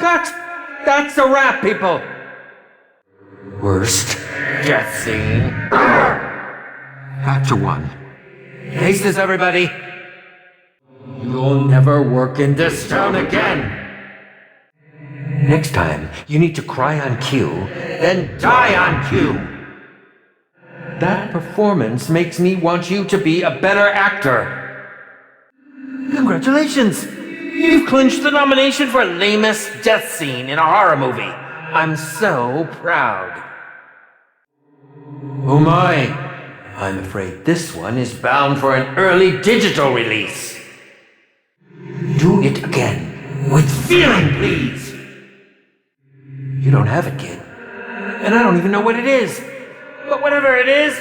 Cut! That's a wrap, people! Worst death scene. Act 1. Faces, everybody! You'll never work in this town again! Next time, you need to cry on cue, then die on cue! That performance makes me want you to be a better actor. Congratulations! You've clinched the nomination for lamest death scene in a horror movie. I'm so proud. Oh my! I'm afraid this one is bound for an early digital release. Do it again. With feeling, please! You don't have it, kid. And I don't even know what it is. But whatever it is,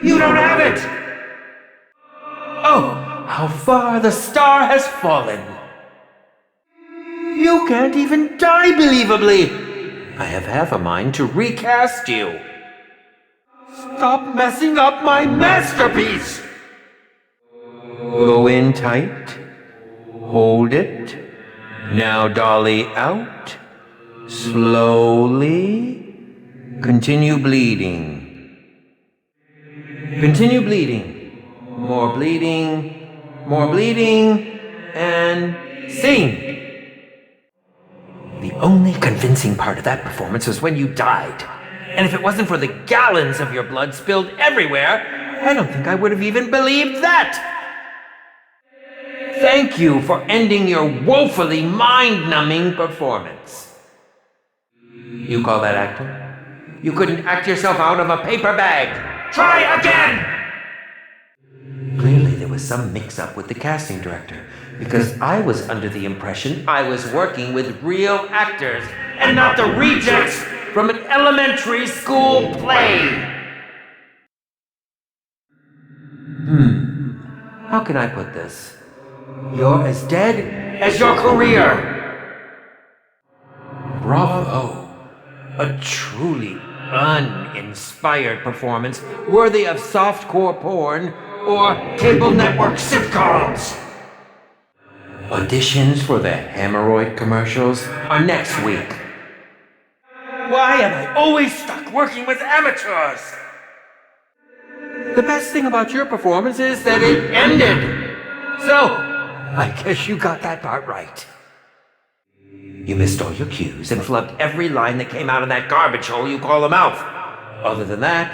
you don't have it! Oh, how far the star has fallen! You can't even die believably! I have half a mind to recast you. Stop messing up my masterpiece! Go in tight. Hold it. Now dolly out. Slowly. Continue bleeding. Continue bleeding. More bleeding. More bleeding. And sing! The only convincing part of that performance was when you died. And if it wasn't for the gallons of your blood spilled everywhere, I don't think I would have even believed that! Thank you for ending your woefully mind-numbing performance. You call that acting? You couldn't act yourself out of a paper bag! Try again! Clearly there was some mix-up with the casting director, because I was under the impression I was working with real actors and not the rejects from an elementary school play. How can I put this? You're as dead as your career. Bravo. A truly uninspired performance worthy of softcore porn or cable network sitcoms. Auditions for the hemorrhoid commercials are next week. Why am I always stuck working with amateurs? The best thing about your performance is that it ended. So, I guess you got that part right. You missed all your cues and flubbed every line that came out of that garbage hole you call a mouth. Other than that,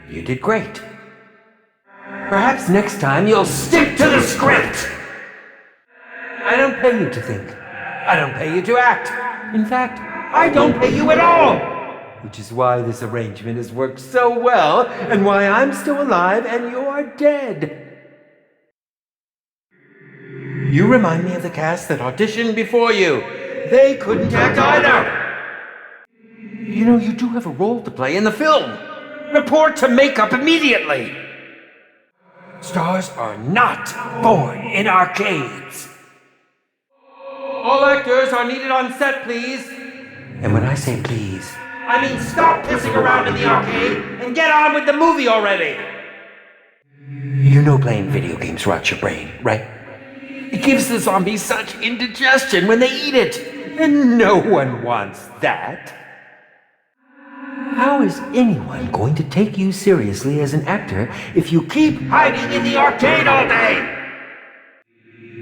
you did great. Perhaps next time you'll stick to the script. I don't pay you to think. I don't pay you to act. In fact, I don't pay you at all. Which is why this arrangement has worked so well, and why I'm still alive and you're dead. You remind me of the cast that auditioned before you. They couldn't act either. You know, you do have a role to play in the film. Report to makeup immediately. Stars are not born in arcades. All actors are needed on set, please. And when I say please, I mean stop pissing around in the arcade and get on with the movie already. You know playing video games rots your brain, right? It gives the zombies such indigestion when they eat it. And no one wants that. How is anyone going to take you seriously as an actor if you keep hiding in the arcade all day?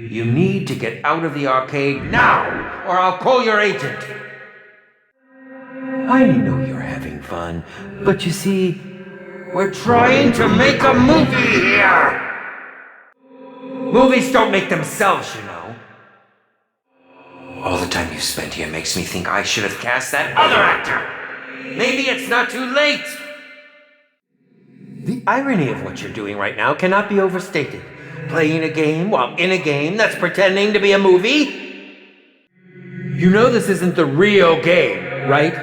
You need to get out of the arcade now, or I'll call your agent. I know you're having fun, but you see, we're trying to make a movie here. Movies don't make themselves, you know. All the time you spent here makes me think I should have cast that other actor. Maybe it's not too late. The irony of what you're doing right now cannot be overstated. Playing a game while in a game that's pretending to be a movie? You know this isn't the real game, right?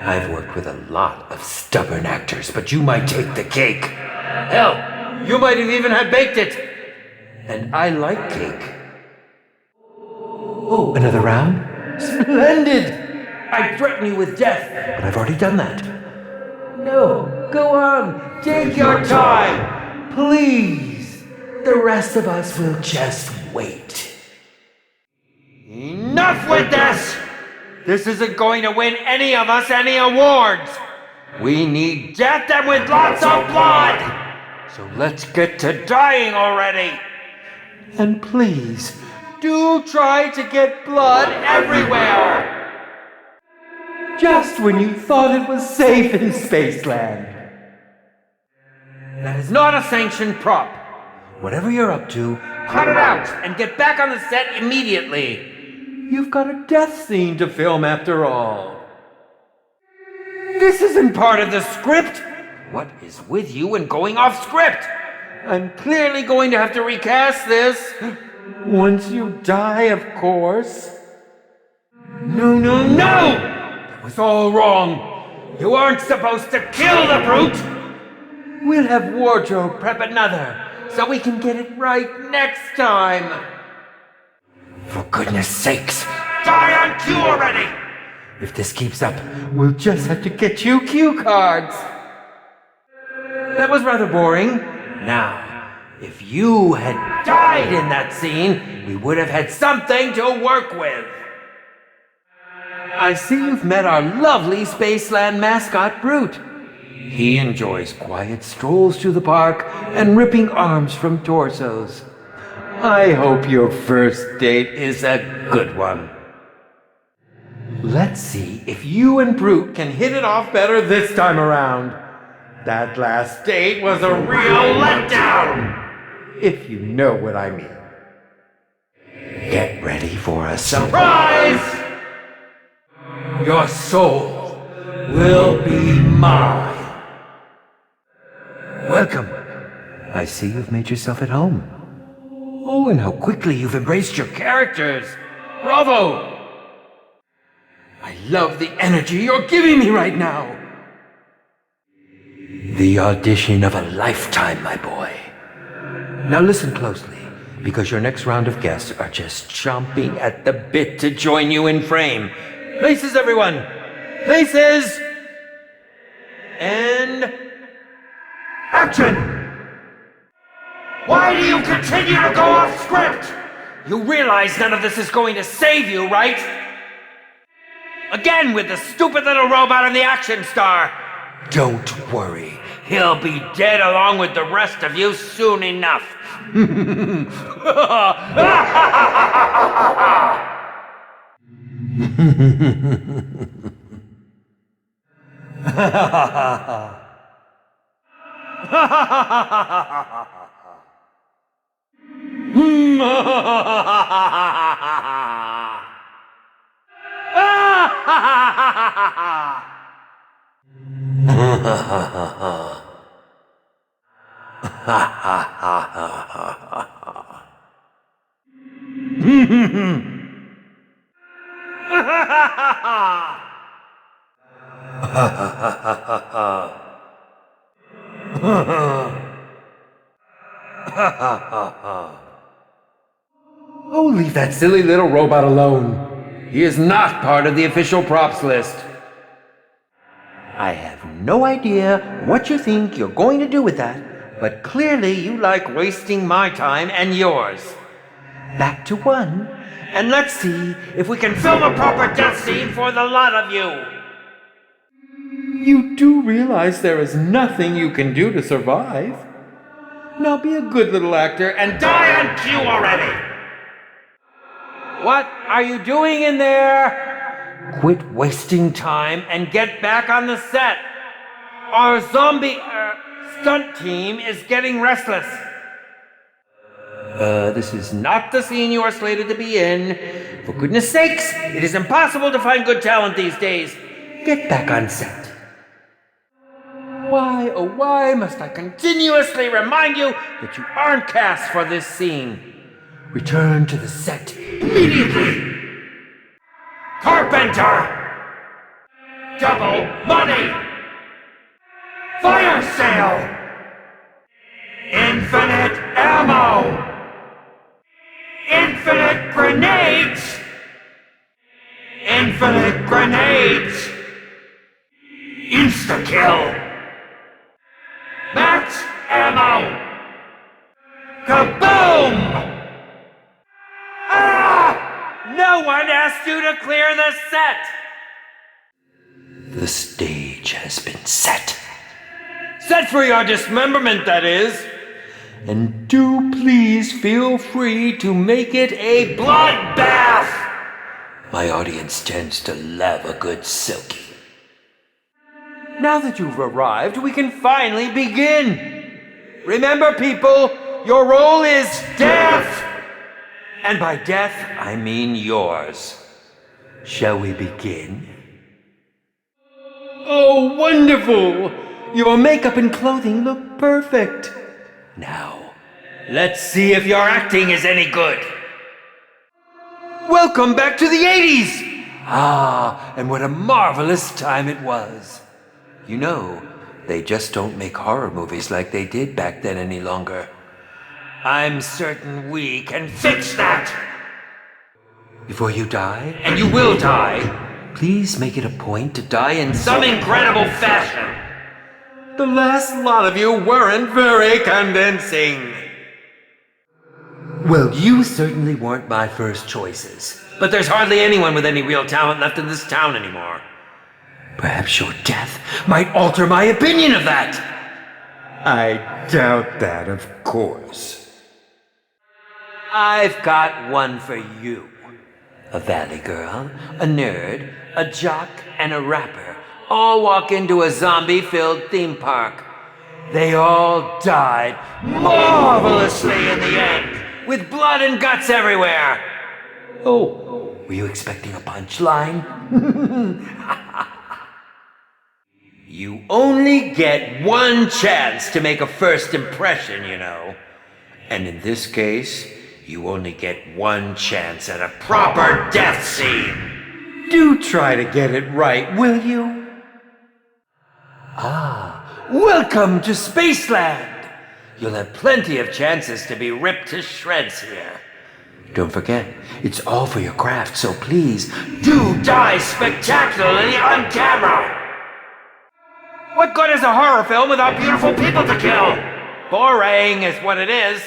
I've worked with a lot of stubborn actors, but you might take the cake. Hell, you might have even had baked it. And I like cake. Oh, another round? Splendid! I threaten you with death, but I've already done that. No, go on, take your time, please. The rest of us will just wait. Enough! Enough with this! This isn't going to win any of us any awards! We need death and with lots of blood! So let's get to dying already! And please, do try to get blood everywhere! Just when you thought it was safe in Spaceland. That is not a sanctioned prop. Whatever you're up to, cut it out and get back on the set immediately. You've got a death scene to film after all. This isn't part of the script. What is with you and going off script? I'm clearly going to have to recast this. Once you die, of course. No! That was all wrong. You aren't supposed to kill the brute. We'll have wardrobe prep another, so we can get it right next time. For goodness sakes, die on cue already! If this keeps up, we'll just have to get you cue cards. That was rather boring. Now, if you had died in that scene, we would have had something to work with. I see you've met our lovely Spaceland mascot, Brute. He enjoys quiet strolls through the park and ripping arms from torsos. I hope your first date is a good one. Let's see if you and Brute can hit it off better this time around. That last date was a real letdown, if you know what I mean. Get ready for a surprise! Your soul will be mine. Welcome. I see you've made yourself at home. Oh, and how quickly you've embraced your characters. Bravo! I love the energy you're giving me right now. The audition of a lifetime, my boy. Now listen closely, because your next round of guests are just chomping at the bit to join you in frame. Places, everyone! Places! And... action! Why do you continue to go off script? You realize none of this is going to save you, right? Again with the stupid little robot and the action star. Don't worry. He'll be dead along with the rest of you soon enough. Oh, leave that silly little robot alone. He is not part of the official props list. I have no idea what you think you're going to do with that, but clearly you like wasting my time and yours. Back to one, and let's see if we can film a proper death scene for the lot of you. You do realize there is nothing you can do to survive. Now be a good little actor and die on cue already! What are you doing in there? Quit wasting time and get back on the set. Our zombie stunt team is getting restless. This is not the scene you are slated to be in. For goodness sakes, it is impossible to find good talent these days. Get back on set. Why, oh why must I continuously remind you that you aren't cast for this scene? Return to the set immediately! Carpenter! Double money! Fire sale! Infinite ammo! Infinite grenades! Infinite grenades! Insta-kill! Max ammo! Kaboom! No one asked you to clear the set! The stage has been set. Set for your dismemberment, that is. And do please feel free to make it a bloodbath. My audience tends to love a good silky. Now that you've arrived, we can finally begin. Remember, people, your role is death! And by death, I mean yours. Shall we begin? oh, wonderful! Your makeup and clothing look perfect. Now, Let's see if your acting is any good. Welcome back to the 80s! ah, and what a marvelous time it was. You know, they just don't make horror movies like they did back then any longer. I'm certain we can fix that! Before you die, And you will die! please make it a point to die in Some incredible fashion! The last lot of you weren't very convincing. Well, you certainly weren't my first choices. But there's hardly anyone with any real talent left in this town anymore. Perhaps your death might alter my opinion of that. I doubt that, of course. I've got one for you. A valley girl, a nerd, a jock, and a rapper all walk into a zombie-filled theme park. They all died marvelously in the end, with blood and guts everywhere. Oh, were you expecting a punchline? You only get one chance to make a first impression, you know. And in this case, you only get one chance at a proper death scene. Do try to get it right, will you? Welcome to Spaceland! You'll have plenty of chances to be ripped to shreds here. Don't forget, it's all for your craft, so please Do die spectacularly on camera! What good is a horror film without beautiful people to kill? Boring is what it is.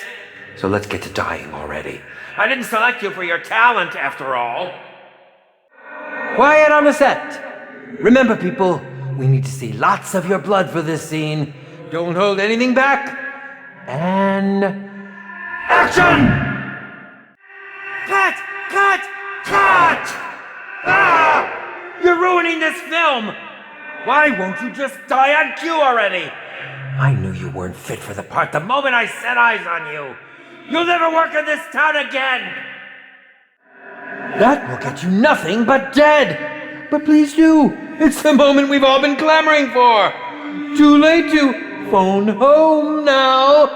So let's get to dying already. I didn't select you for your talent, after all. Quiet on the set. Remember, people, we need to see lots of your blood for this scene. Don't hold anything back. And... action! Cut! Cut! Cut! Ah! You're ruining this film! Why won't you just die on cue already? I knew you weren't fit for the part the moment I set eyes on you. You'll never work in this town again! That will get you nothing but dead! But please do! It's the moment we've all been clamoring for! Too late to phone home now!